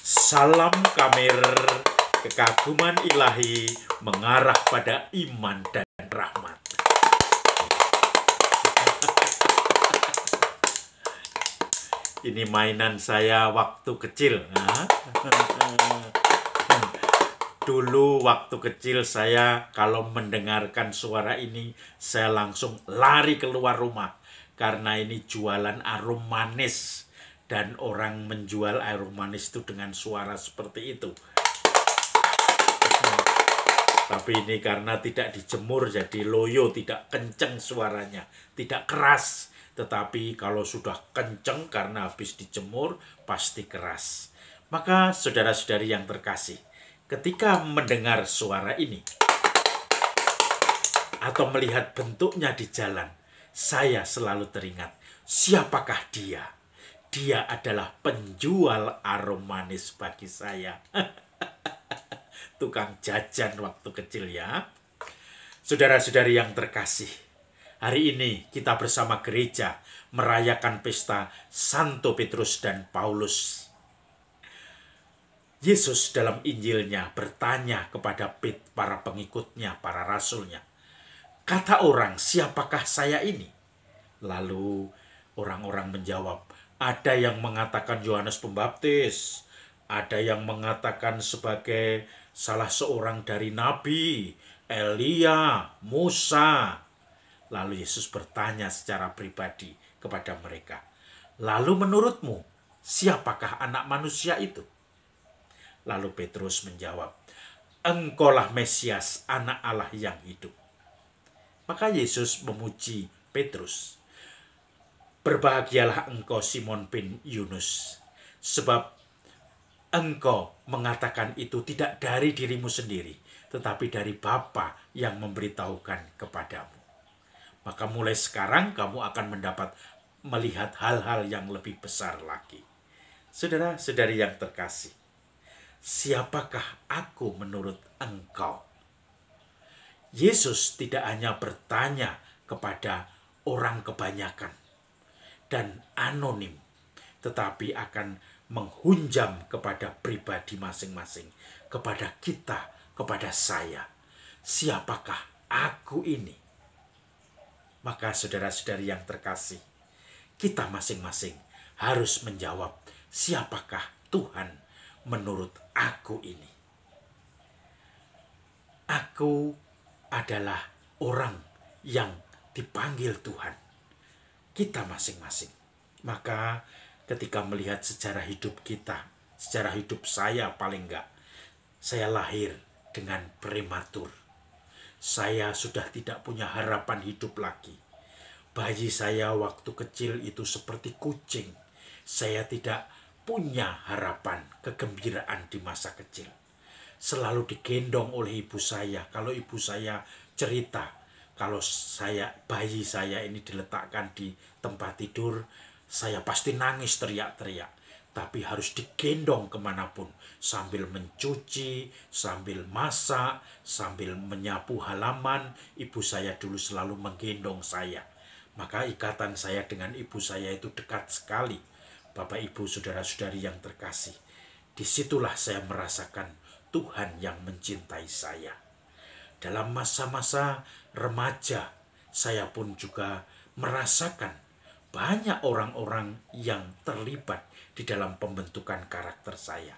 Salam Kamir, kekaguman ilahi mengarah pada iman dan rahmat. Ini mainan saya waktu kecil. Dulu waktu kecil saya kalau mendengarkan suara ini, saya langsung lari keluar rumah. Karena ini jualan arum manis. Dan orang menjual arum manis itu dengan suara seperti itu. Tapi ini karena tidak dijemur jadi loyo, tidak kenceng suaranya, tidak keras. Tetapi kalau sudah kenceng karena habis dijemur, pasti keras. Maka saudara-saudari yang terkasih, ketika mendengar suara ini, atau melihat bentuknya di jalan, saya selalu teringat, siapakah dia? Dia adalah penjual arum manis bagi saya. Tukang jajan waktu kecil ya. Saudara-saudari yang terkasih, hari ini kita bersama gereja merayakan pesta Santo Petrus dan Paulus. Yesus dalam Injilnya bertanya kepada para pengikutnya, para rasulnya, kata orang, siapakah saya ini? Lalu orang-orang menjawab, ada yang mengatakan Yohanes Pembaptis, ada yang mengatakan sebagai salah seorang dari nabi, Elia, Musa. Lalu Yesus bertanya secara pribadi kepada mereka, lalu menurutmu, siapakah anak manusia itu? Lalu Petrus menjawab, engkaulah Mesias, anak Allah yang hidup. Maka Yesus memuji Petrus. Berbahagialah engkau Simon bin Yunus, sebab engkau mengatakan itu tidak dari dirimu sendiri, tetapi dari Bapa yang memberitahukan kepadamu. Maka mulai sekarang kamu akan melihat hal-hal yang lebih besar lagi. Saudara-saudari yang terkasih, siapakah aku menurut engkau? Yesus tidak hanya bertanya kepada orang kebanyakan dan anonim, tetapi akan menghunjam kepada pribadi masing-masing, kepada kita, kepada saya. Siapakah aku ini? Maka saudara-saudari yang terkasih, kita masing-masing harus menjawab, siapakah Tuhan menurut aku ini? Aku adalah orang yang dipanggil Tuhan. Kita masing-masing. Maka ketika melihat sejarah hidup kita, sejarah hidup saya paling enggak, saya lahir dengan prematur. Saya sudah tidak punya harapan hidup lagi. Bayi saya waktu kecil itu seperti kucing. Saya tidak punya harapan, kegembiraan di masa kecil. Selalu digendong oleh ibu saya. Kalau ibu saya cerita, kalau bayi saya ini diletakkan di tempat tidur, saya pasti nangis teriak-teriak. Tapi harus digendong kemanapun, sambil mencuci, sambil masak, sambil menyapu halaman. Ibu saya dulu selalu menggendong saya. Maka ikatan saya dengan ibu saya itu dekat sekali. Bapak, Ibu, saudara-saudari yang terkasih. Disitulah saya merasakan Tuhan yang mencintai saya. Dalam masa-masa remaja, saya pun juga merasakan banyak orang-orang yang terlibat di dalam pembentukan karakter saya.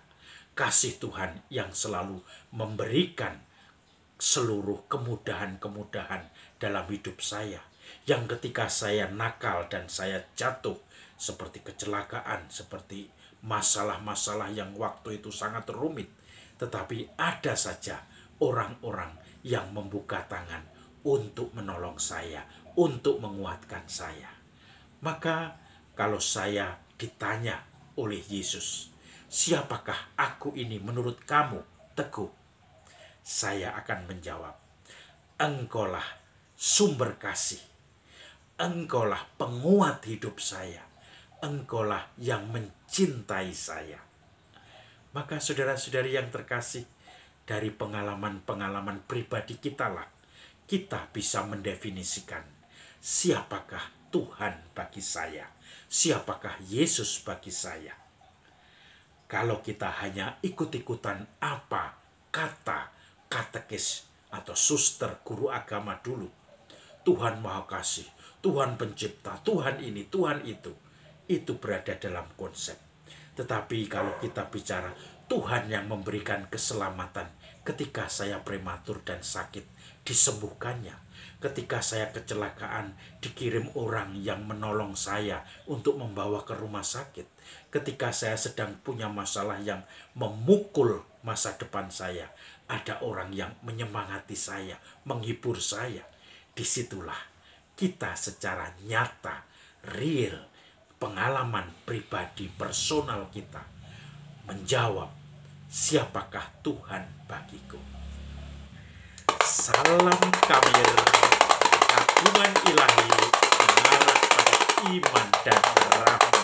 Kasih Tuhan yang selalu memberikan seluruh kemudahan-kemudahan dalam hidup saya. Yang ketika saya nakal dan saya jatuh, seperti kecelakaan, seperti masalah-masalah yang waktu itu sangat rumit. Tetapi ada saja orang-orang yang membuka tangan untuk menolong saya, untuk menguatkan saya. Maka kalau saya ditanya oleh Yesus, siapakah aku ini menurut kamu, Teguh? Saya akan menjawab, engkaulah sumber kasih, engkaulah penguat hidup saya, engkaulah yang mencintai saya. Maka saudara-saudari yang terkasih, dari pengalaman-pengalaman pribadi kita bisa mendefinisikan siapakah Tuhan bagi saya, siapakah Yesus bagi saya. Kalau kita hanya ikut-ikutan apa kata katekis atau suster guru agama dulu, Tuhan Maha Kasih, Tuhan Pencipta, Tuhan ini, Tuhan itu berada dalam konsep. Tetapi kalau kita bicara Tuhan yang memberikan keselamatan ketika saya prematur dan sakit, disembuhkannya. Ketika saya kecelakaan, dikirim orang yang menolong saya untuk membawa ke rumah sakit. Ketika saya sedang punya masalah yang memukul masa depan saya, ada orang yang menyemangati saya, menghibur saya. Disitulah kita secara nyata, real, pengalaman pribadi personal kita menjawab, siapakah Tuhan bagiku? Salam Kamir, kagungan ilahi mengarah pada iman dan rahmat.